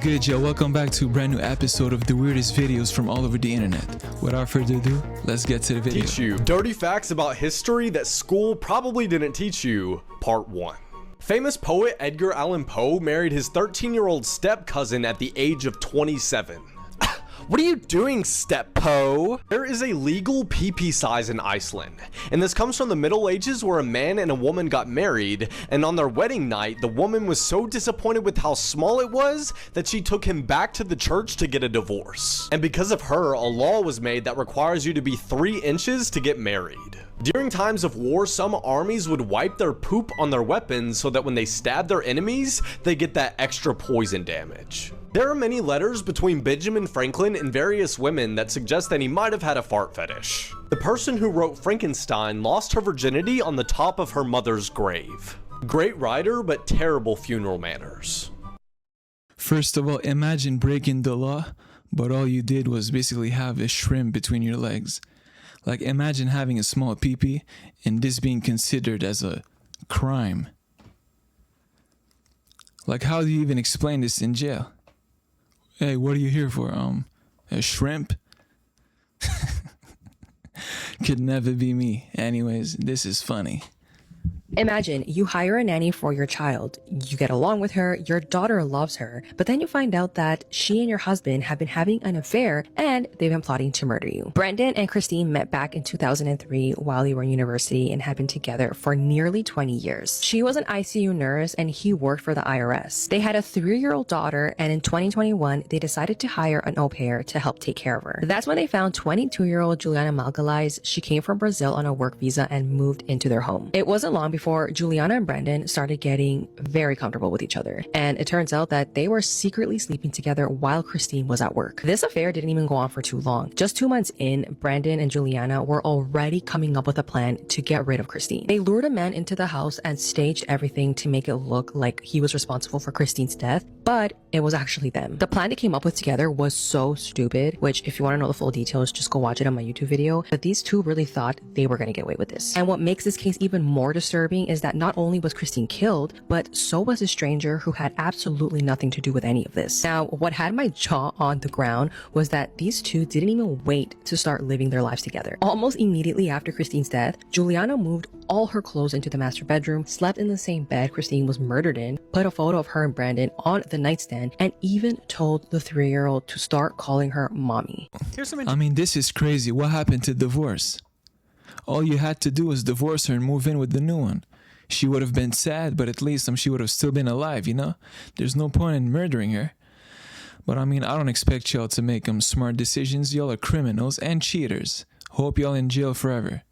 good, yo? Welcome back to a brand new episode of the weirdest videos from all over the internet. Without further ado, let's get to the video. Teach you dirty facts about history that school probably didn't teach you, part 1. Famous poet Edgar Allan Poe married his 13-year-old step-cousin at the age of 27. What are you doing, Step Poe? There is a legal PP size in Iceland, and this comes from the Middle Ages where a man and a woman got married, and on their wedding night, the woman was so disappointed with how small it was that she took him back to the church to get a divorce. And because of her, a law was made that requires you to be 3 inches to get married. During times of war, some armies would wipe their poop on their weapons so that when they stab their enemies, they get that extra poison damage. There are many letters between Benjamin Franklin and various women that suggest that he might have had a fart fetish. The person who wrote Frankenstein lost her virginity on the top of her mother's grave. Great writer, but terrible funeral manners. First of all, imagine breaking the law, but all you did was basically have a shrimp between your legs. Like, imagine having a small pee-pee and this being considered as a crime. Like, how do you even explain this in jail? Hey, what are you here for? A shrimp? Could never be me. Anyways, this is funny. Imagine you hire a nanny for your child. You get along with her, your daughter loves her, but then you find out that she and your husband have been having an affair and they've been plotting to murder you. Brendan and Christine met back in 2003 while they were in university and had been together for nearly 20 years. She was an ICU nurse and he worked for the IRS. They had a 3-year-old daughter, and in 2021, they decided to hire an au pair to help take care of her. That's when they found 22-year-old Juliana Malgalais. She came from Brazil on a work visa and moved into their home. It wasn't long before Juliana and Brendan started getting very comfortable with each other, and it turns out that they were secretly sleeping together while Christine was at work. This affair didn't even go on for too long. Just 2 months in, Brendan and Juliana were already coming up with a plan to get rid of Christine. They lured a man into the house and staged everything to make it look like he was responsible for Christine's death, but it was actually them. The plan they came up with together was so stupid, which if you want to know the full details, just go watch it on my YouTube video, but these two really thought they were going to get away with this. And what makes this case even more disturbing is that not only was Christine killed, but so was a stranger who had absolutely nothing to do with any of this. Now, what had my jaw on the ground was that these two didn't even wait to start living their lives together. Almost immediately after Christine's death, Juliana moved all her clothes into the master bedroom, slept in the same bed Christine was murdered in, put a photo of her and Brandon on the nightstand, and even told the 3-year-old to start calling her mommy. I mean, this is crazy. What happened to divorce? All you had to do was divorce her and move in with the new one. She would have been sad, but at least she would have still been alive, you know? There's no point in murdering her. But I mean, I don't expect y'all to make smart decisions. Y'all are criminals and cheaters. Hope y'all in jail forever.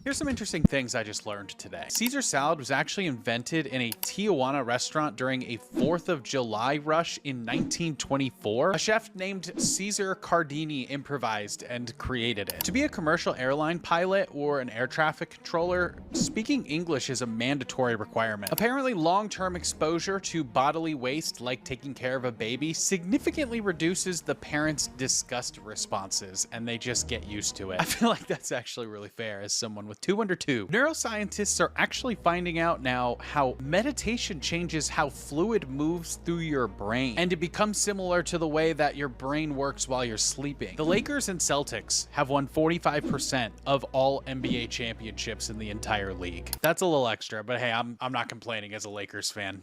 Here's some interesting things I just learned today. Caesar salad was actually invented in a Tijuana restaurant during a 4th of July rush in 1924. A chef named Caesar Cardini improvised and created it. To be a commercial airline pilot or an air traffic controller, speaking English is a mandatory requirement. Apparently, long-term exposure to bodily waste, like taking care of a baby, significantly reduces the parents' disgust responses, and they just get used to it. I feel like that's actually really fair as someone with 2 under 2. Neuroscientists are actually finding out now how meditation changes how fluid moves through your brain, and it becomes similar to the way that your brain works while you're sleeping. The Lakers and Celtics have won 45% of all NBA championships in the entire league. That's a little extra, but hey, I'm not complaining as a Lakers fan.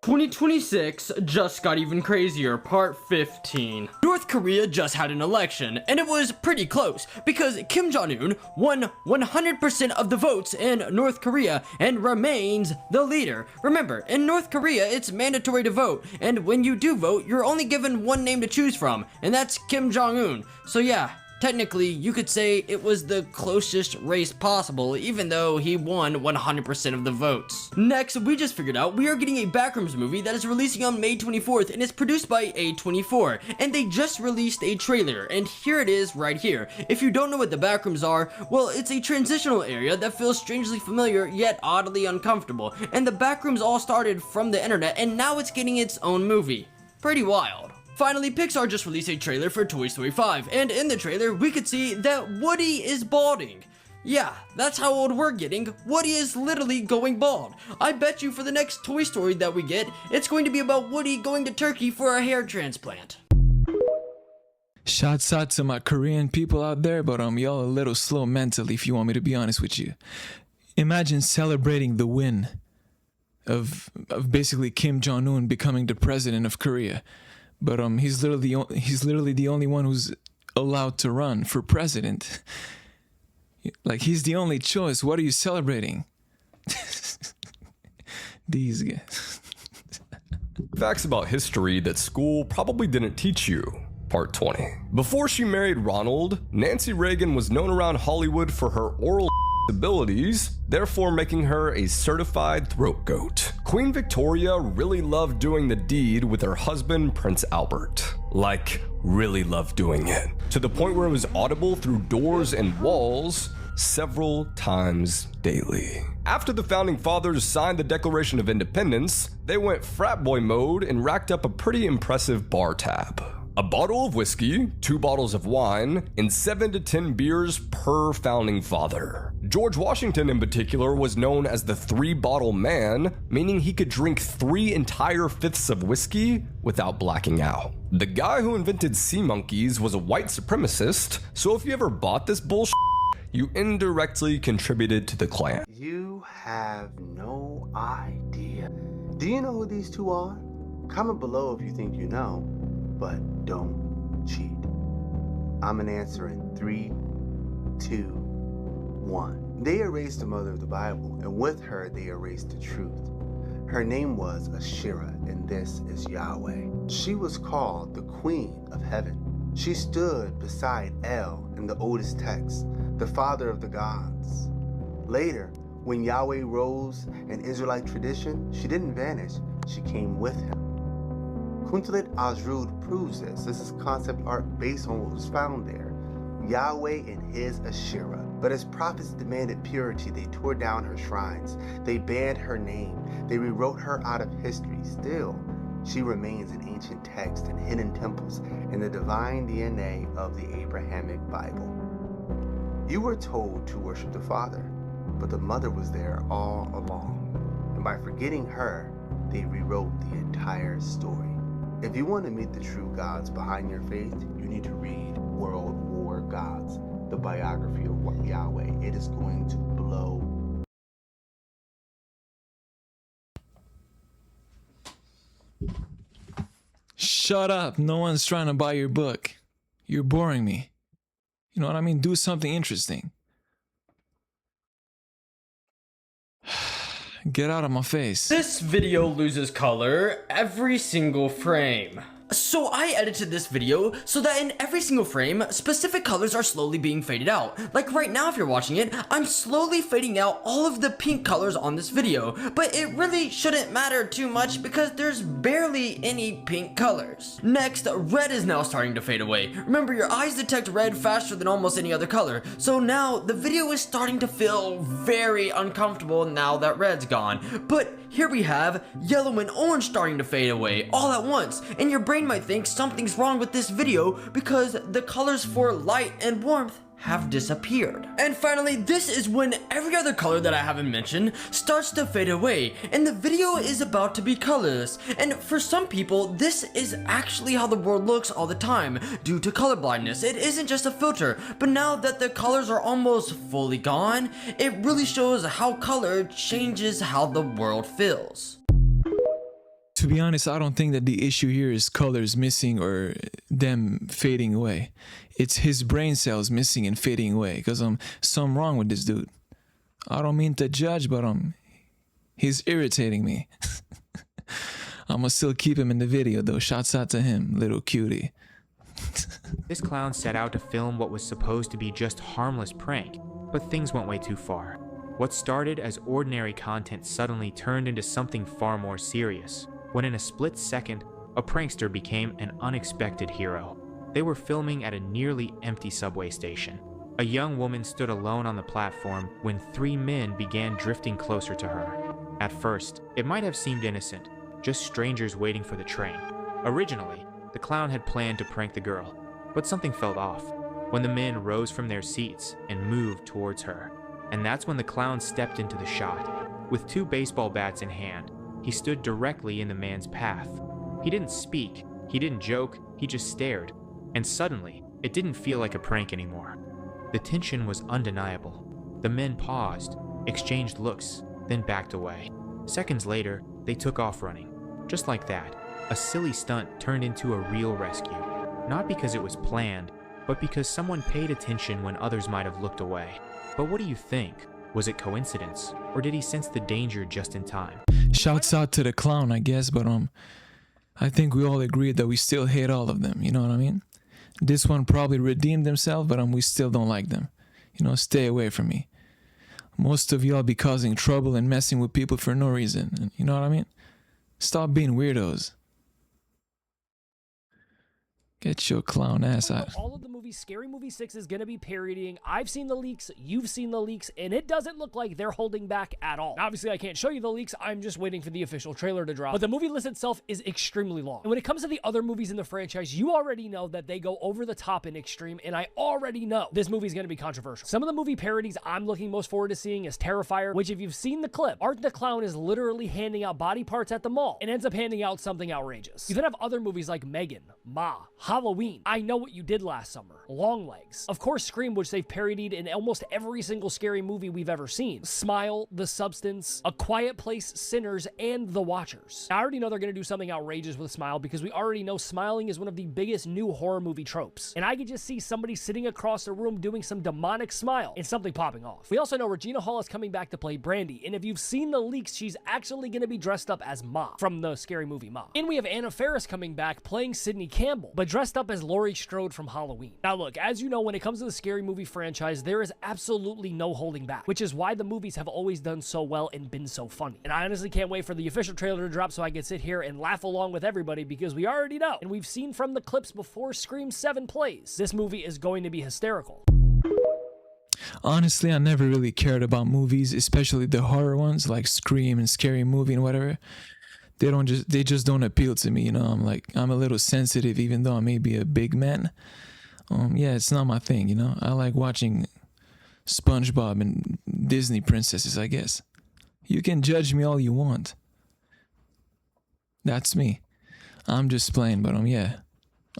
2026 just got even crazier, part 15. North Korea just had an election, and it was pretty close, because Kim Jong-un won 100% of the votes in North Korea and remains the leader. Remember, in North Korea, it's mandatory to vote, and when you do vote, you're only given one name to choose from, and that's Kim Jong-un. So yeah, technically, you could say it was the closest race possible, even though he won 100% of the votes. Next, we just figured out we are getting a Backrooms movie that is releasing on May 24th, and it's produced by A24, and they just released a trailer, and here it is right here. If you don't know what the Backrooms are, well, it's a transitional area that feels strangely familiar, yet oddly uncomfortable, and the Backrooms all started from the internet, and now it's getting its own movie. Pretty wild. Finally, Pixar just released a trailer for Toy Story 5, and in the trailer, we could see that Woody is balding. Yeah, that's how old we're getting. Woody is literally going bald. I bet you for the next Toy Story that we get, it's going to be about Woody going to Turkey for a hair transplant. Shouts out to my Korean people out there, but y'all a little slow mentally if you want me to be honest with you. Imagine celebrating the win of basically Kim Jong-un becoming the president of Korea. But he's literally the only one who's allowed to run for president. Like, he's the only choice. What are you celebrating? These guys. Facts about history that school probably didn't teach you. Part 20. Before she married Ronald, Nancy Reagan was known around Hollywood for her oral abilities, therefore making her a certified throat goat. Queen Victoria really loved doing the deed with her husband, Prince Albert. Like, really loved doing it. To the point where it was audible through doors and walls several times daily. After the Founding Fathers signed the Declaration of Independence, they went frat boy mode and racked up a pretty impressive bar tab. A bottle of whiskey, 2 bottles of wine, and 7 to 10 beers per founding father. George Washington in particular was known as the 3-bottle man, meaning he could drink 3 entire fifths of whiskey without blacking out. The guy who invented sea monkeys was a white supremacist, so if you ever bought this bullshit, you indirectly contributed to the Klan. You have no idea. Do you know who these two are? Comment below if you think you know, but don't cheat. I'm an answer in 3, 2, 1. They erased the mother of the Bible, and with her they erased the truth. Her name was Asherah, and this is Yahweh. She was called the Queen of Heaven. She stood beside El in the oldest text, the father of the gods. Later, when Yahweh rose in Israelite tradition, she didn't vanish, she came with him. Kuntalit Azrud proves this. This is concept art based on what was found there. Yahweh and his Asherah. But as prophets demanded purity, they tore down her shrines. They banned her name. They rewrote her out of history. Still, she remains in ancient texts and hidden temples in the divine DNA of the Abrahamic Bible. You were told to worship the Father, but the Mother was there all along. And by forgetting her, they rewrote the entire story. If you want to meet the true gods behind your faith, you need to read World War Gods, the biography of Yahweh. It is going to blow. Shut up. No one's trying to buy your book. You're boring me. You know what I mean? Do something interesting. Get out of my face. This video loses color every single frame. So I edited this video so that in every single frame, specific colors are slowly being faded out. Like right now if you're watching it, I'm slowly fading out all of the pink colors on this video. But it really shouldn't matter too much because there's barely any pink colors. Next, red is now starting to fade away. Remember, your eyes detect red faster than almost any other color. So now the video is starting to feel very uncomfortable now that red's gone. But here we have yellow and orange starting to fade away all at once. And your brain might think something's wrong with this video because the colors for light and warmth have disappeared. And finally, this is when every other color that I haven't mentioned starts to fade away and the video is about to be colorless. And for some people, this is actually how the world looks all the time due to color blindness. It isn't just a filter, but now that the colors are almost fully gone, it really shows how color changes how the world feels. To be honest, I don't think that the issue here is colors missing or them fading away. It's his brain cells missing and fading away because something wrong with this dude. I don't mean to judge, but he's irritating me. I'ma still keep him in the video though. Shouts out to him, little cutie. This clown set out to film what was supposed to be just harmless prank, but things went way too far. What started as ordinary content suddenly turned into something far more serious, when in a split second, a prankster became an unexpected hero. They were filming at a nearly empty subway station. A young woman stood alone on the platform when 3 men began drifting closer to her. At first, it might have seemed innocent, just strangers waiting for the train. Originally, the clown had planned to prank the girl, but something felt off. when the men rose from their seats and moved towards her. And that's when the clown stepped into the shot. With 2 baseball bats in hand, he stood directly in the man's path. He didn't speak, he didn't joke, he just stared. And suddenly, it didn't feel like a prank anymore. The tension was undeniable. The men paused, exchanged looks, then backed away. Seconds later, they took off running. Just like that, a silly stunt turned into a real rescue. Not because it was planned, but because someone paid attention when others might have looked away. But what do you think? Was it coincidence, or did he sense the danger just in time? Shouts out to the clown, I guess, but I think we all agreed that we still hate all of them, you know what I mean? This one probably redeemed himself, but we still don't like them. You know, stay away from me. Most of y'all be causing trouble and messing with people for no reason, you know what I mean? Stop being weirdos. Get your clown ass out. All of the movies Scary Movie 6 is going to be parodying. I've seen the leaks, you've seen the leaks, and it doesn't look like they're holding back at all. Now, obviously, I can't show you the leaks. I'm just waiting for the official trailer to drop. But the movie list itself is extremely long. And when it comes to the other movies in the franchise, you already know that they go over the top and extreme, and I already know this movie is going to be controversial. Some of the movie parodies I'm looking most forward to seeing is Terrifier, which if you've seen the clip, Art the Clown is literally handing out body parts at the mall and ends up handing out something outrageous. You then have other movies like Megan, Ma, Halloween, I Know What You Did Last Summer, Longlegs, of course Scream, which they've parodied in almost every single scary movie we've ever seen, Smile, The Substance, A Quiet Place, Sinners, and The Watchers. I already know they're going to do something outrageous with Smile because we already know smiling is one of the biggest new horror movie tropes, and I could just see somebody sitting across the room doing some demonic smile and something popping off. We also know Regina Hall is coming back to play Brandy, and if you've seen the leaks, she's actually going to be dressed up as Ma from the scary movie Ma. And we have Anna Faris coming back playing Sydney Campbell, but dressed up as Laurie Strode from Halloween. Now look, as you know, when it comes to the scary movie franchise, there is absolutely no holding back, which is why the movies have always done so well and been so funny. And I honestly can't wait for the official trailer to drop so I can sit here and laugh along with everybody because we already know, and we've seen from the clips before Scream 7 plays, this movie is going to be hysterical. Honestly, I never really cared about movies, especially the horror ones like Scream and Scary Movie and whatever. They just don't appeal to me, you know. I'm a little sensitive even though I may be a big man. Yeah, it's not my thing, you know. I like watching SpongeBob and Disney princesses, I guess. You can judge me all you want. That's me. I'm just playing, but yeah,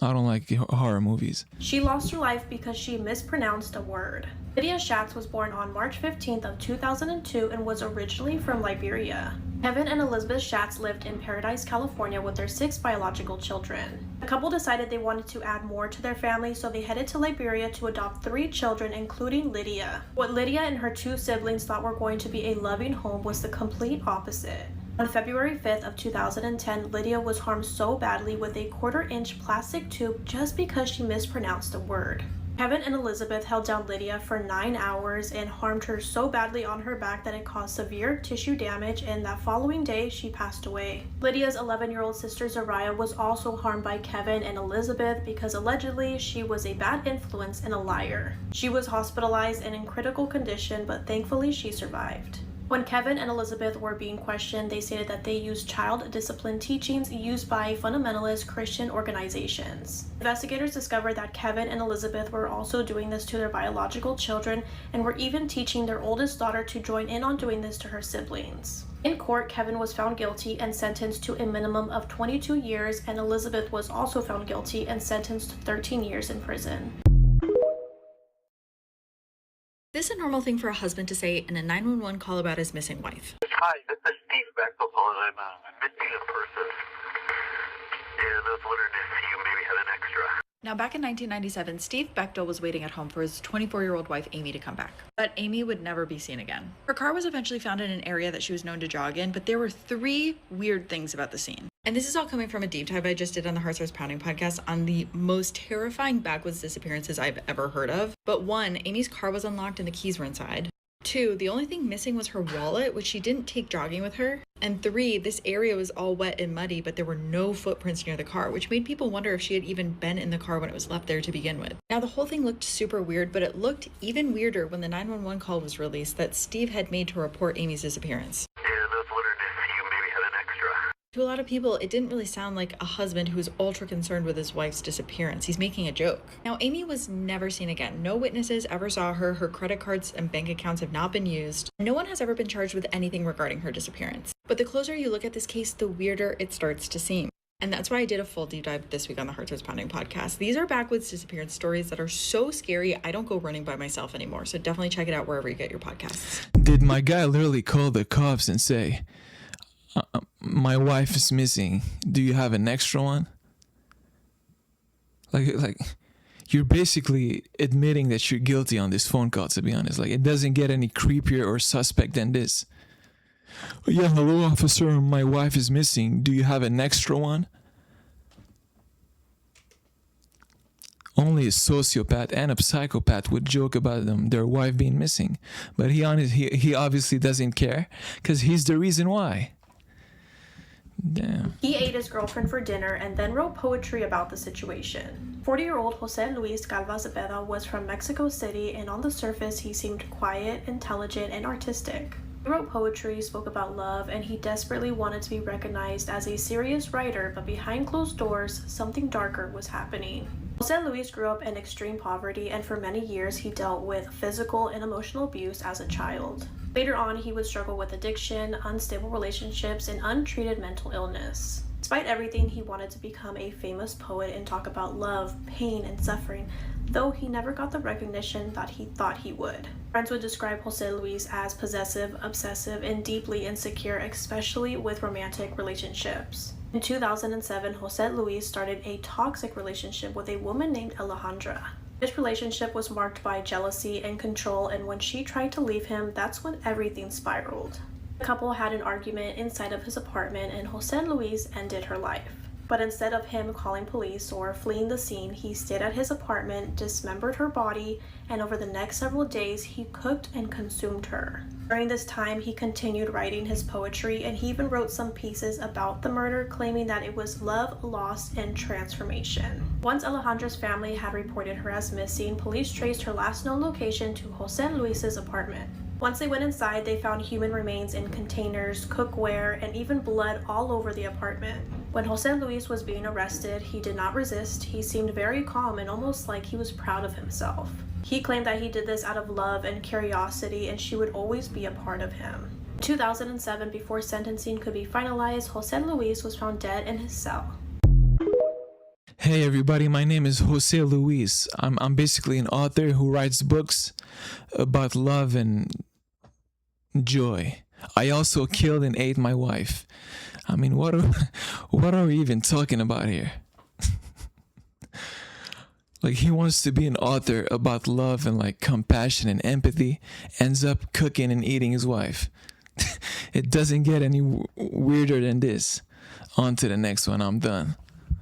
I don't like horror movies. She lost her life because she mispronounced a word. Lydia Schatz was born on March 15th of 2002 and was originally from Liberia. Kevin and Elizabeth Schatz lived in Paradise, California with their 6 biological children. The couple decided they wanted to add more to their family, so they headed to Liberia to adopt 3 children, including Lydia. What Lydia and her 2 siblings thought were going to be a loving home was the complete opposite. On February 5th of 2010, Lydia was harmed so badly with a 1/4-inch plastic tube just because she mispronounced a word. Kevin and Elizabeth held down Lydia for 9 hours and harmed her so badly on her back that it caused severe tissue damage, and that following day she passed away. Lydia's 11-year-old sister Zariah was also harmed by Kevin and Elizabeth because allegedly she was a bad influence and a liar. She was hospitalized and in critical condition, but thankfully she survived. When Kevin and Elizabeth were being questioned, they stated that they used child discipline teachings used by fundamentalist Christian organizations. Investigators discovered that Kevin and Elizabeth were also doing this to their biological children and were even teaching their oldest daughter to join in on doing this to her siblings. In court, Kevin was found guilty and sentenced to a minimum of 22 years, and Elizabeth was also found guilty and sentenced to 13 years in prison. This is a normal thing for a husband to say in a 911 call about his missing wife. Hi, this is Steve Bechtel calling. I'm missing a person, and I was wondering if you maybe had an extra. Now, back in 1997, Steve Bechtel was waiting at home for his 24-year-old wife, Amy, to come back. But Amy would never be seen again. Her car was eventually found in an area that she was known to jog in, but there were 3 weird things about the scene. And this is all coming from a deep dive I just did on the Heart Starts Pounding podcast on the most terrifying backwoods disappearances I've ever heard of. But 1, Amy's car was unlocked and the keys were inside. 2, the only thing missing was her wallet, which she didn't take jogging with her. And 3, this area was all wet and muddy, but there were no footprints near the car, which made people wonder if she had even been in the car when it was left there to begin with. Now, the whole thing looked super weird, but it looked even weirder when the 911 call was released that Steve had made to report Amy's disappearance. And I was wondering if you maybe had an extra. To a lot of people, it didn't really sound like a husband who was ultra concerned with his wife's disappearance. He's making a joke. Now, Amy was never seen again. No witnesses ever saw her. Her credit cards and bank accounts have not been used. No one has ever been charged with anything regarding her disappearance. But the closer you look at this case, the weirder it starts to seem. And that's why I did a full deep dive this week on the Heart Starts Pounding podcast. These are backwoods disappearance stories that are so scary, I don't go running by myself anymore. So definitely check it out wherever you get your podcasts. Did my guy literally call the cops and say, my wife is missing, do you have an extra one? Like you're basically admitting that you're guilty on this phone call, to be honest. Like, it doesn't get any creepier or suspect than this. Yeah, hello officer, my wife is missing, do you have an extra one? Only a sociopath and a psychopath would joke about their wife being missing, but he obviously doesn't care, because he's the reason why. Damn. He ate his girlfriend for dinner and then wrote poetry about the situation. 40-year-old Jose Luis Galva Zepeda was from Mexico City, and on the surface he seemed quiet, intelligent, and artistic. He wrote poetry, spoke about love, and he desperately wanted to be recognized as a serious writer, but behind closed doors, something darker was happening. Jose Luis grew up in extreme poverty, and for many years he dealt with physical and emotional abuse as a child. Later on, he would struggle with addiction, unstable relationships, and untreated mental illness. Despite everything, he wanted to become a famous poet and talk about love, pain, and suffering, though he never got the recognition that he thought he would. Friends would describe Jose Luis as possessive, obsessive, and deeply insecure, especially with romantic relationships. In 2007, Jose Luis started a toxic relationship with a woman named Alejandra. This relationship was marked by jealousy and control, and when she tried to leave him, that's when everything spiraled. The couple had an argument inside of his apartment, and Jose Luis ended her life. But instead of him calling police or fleeing the scene, he stayed at his apartment, dismembered her body, and over the next several days, he cooked and consumed her. During this time, he continued writing his poetry, and he even wrote some pieces about the murder, claiming that it was love, loss, and transformation. Once Alejandra's family had reported her as missing, police traced her last known location to Jose Luis's apartment. Once they went inside, they found human remains in containers, cookware, and even blood all over the apartment. When Jose Luis was being arrested, he did not resist. He seemed very calm and almost like he was proud of himself. He claimed that he did this out of love and curiosity, and she would always be a part of him. In 2007, before sentencing could be finalized, Jose Luis was found dead in his cell. Hey everybody, my name is Jose Luis. I'm basically an author who writes books about love and joy. I also killed and ate my wife. I mean, what are we even talking about here? Like, he wants to be an author about love and like compassion and empathy, ends up cooking and eating his wife. It doesn't get any weirder than this. On to the next one, I'm done.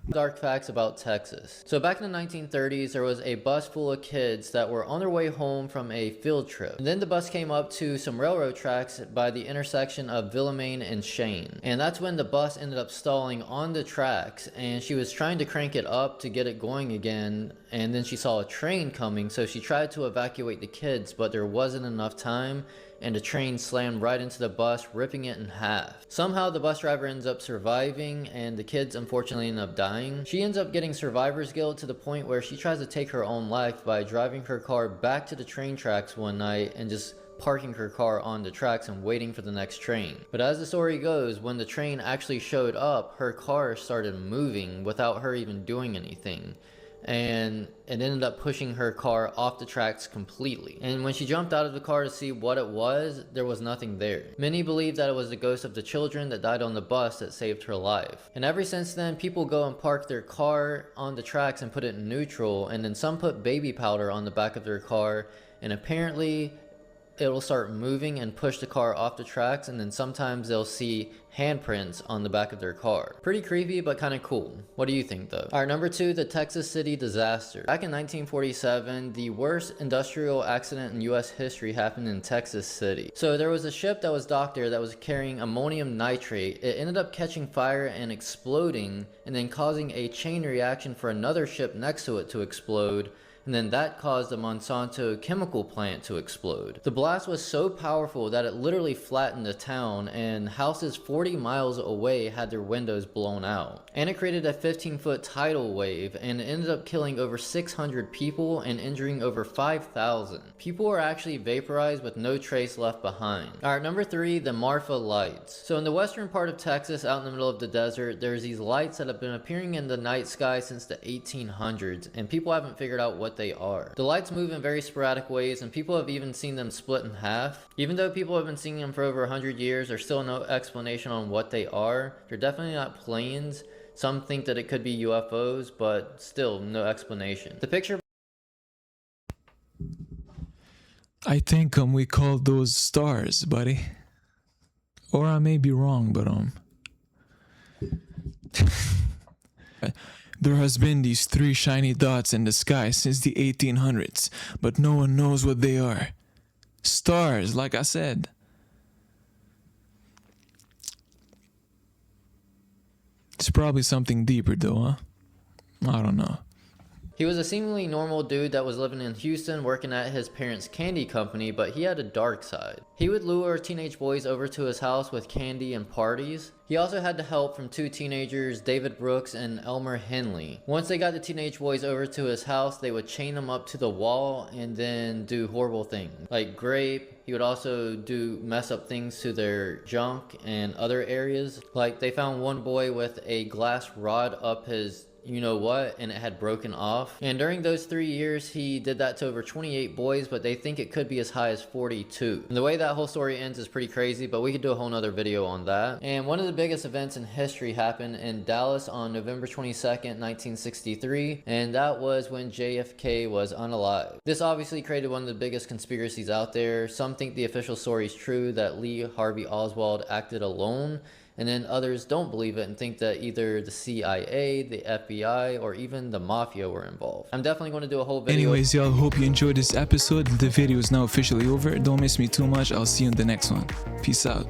Dark facts about Texas. So back in the 1930s, there was a bus full of kids that were on their way home from a field trip. And then the bus came up to some railroad tracks by the intersection of Villamain and Shane. And that's when the bus ended up stalling on the tracks, and she was trying to crank it up to get it going again. And then she saw a train coming, so she tried to evacuate the kids, but there wasn't enough time, and the train slammed right into the bus, ripping it in half. Somehow the bus driver ends up surviving, and the kids unfortunately end up dying. She ends up getting survivor's guilt to the point where she tries to take her own life by driving her car back to the train tracks one night and just parking her car on the tracks and waiting for the next train. But as the story goes, when the train actually showed up, her car started moving without her even doing anything, and it ended up pushing her car off the tracks completely. And when she jumped out of the car to see what it was, there was nothing there. Many believe that it was the ghost of the children that died on the bus that saved her life. And ever since then, people go and park their car on the tracks and put it in neutral, and then some put baby powder on the back of their car, and apparently it'll start moving and push the car off the tracks, and then sometimes they'll see handprints on the back of their car. Pretty creepy, but kind of cool. What do you think though? Alright, number 2, the Texas City disaster. Back in 1947, the worst industrial accident in US history happened in Texas City. So there was a ship that was docked there that was carrying ammonium nitrate. It ended up catching fire and exploding, and then causing a chain reaction for another ship next to it to explode. and then that caused the Monsanto chemical plant to explode. The blast was so powerful that it literally flattened the town, and houses 40 miles away had their windows blown out. And it created a 15-foot tidal wave, and it ended up killing over 600 people and injuring over 5,000. People were actually vaporized with no trace left behind. Alright, number 3, the Marfa lights. So in the western part of Texas, out in the middle of the desert, there's these lights that have been appearing in the night sky since the 1800s, and people haven't figured out what they are. The lights move in very sporadic ways, and people have even seen them split in half. Even though people have been seeing them for over 100 years, there's still no explanation on what they are. They're definitely not planes. Some think that it could be UFOs, but still no explanation. The picture... I think we call those stars, buddy. Or I may be wrong, but there has been these 3 shiny dots in the sky since the 1800s, but no one knows what they are. Stars, like I said. It's probably something deeper though, huh? I don't know. He was a seemingly normal dude that was living in Houston working at his parents' candy company, but he had a dark side. He would lure teenage boys over to his house with candy and parties. He also had the help from 2 teenagers, David Brooks and Elmer Henley. Once they got the teenage boys over to his house, they would chain them up to the wall and then do horrible things like grape. He would also mess up things to their junk and other areas. Like they found one boy with a glass rod up his you know what, and it had broken off. And during those 3 years, he did that to over 28 boys, but they think it could be as high as 42. And the way that whole story ends is pretty crazy, but we could do a whole nother video on that. And one of the biggest events in history happened in Dallas on November 22nd, 1963, and that was when JFK was unalive. This obviously created one of the biggest conspiracies out there. Some think the official story is true, that Lee Harvey Oswald acted alone, and then others don't believe it and think that either the CIA, the FBI, or even the Mafia were involved. I'm definitely going to do a whole video. Anyways, y'all, hope you enjoyed this episode. The video is now officially over. Don't miss me too much. I'll see you in the next one. Peace out.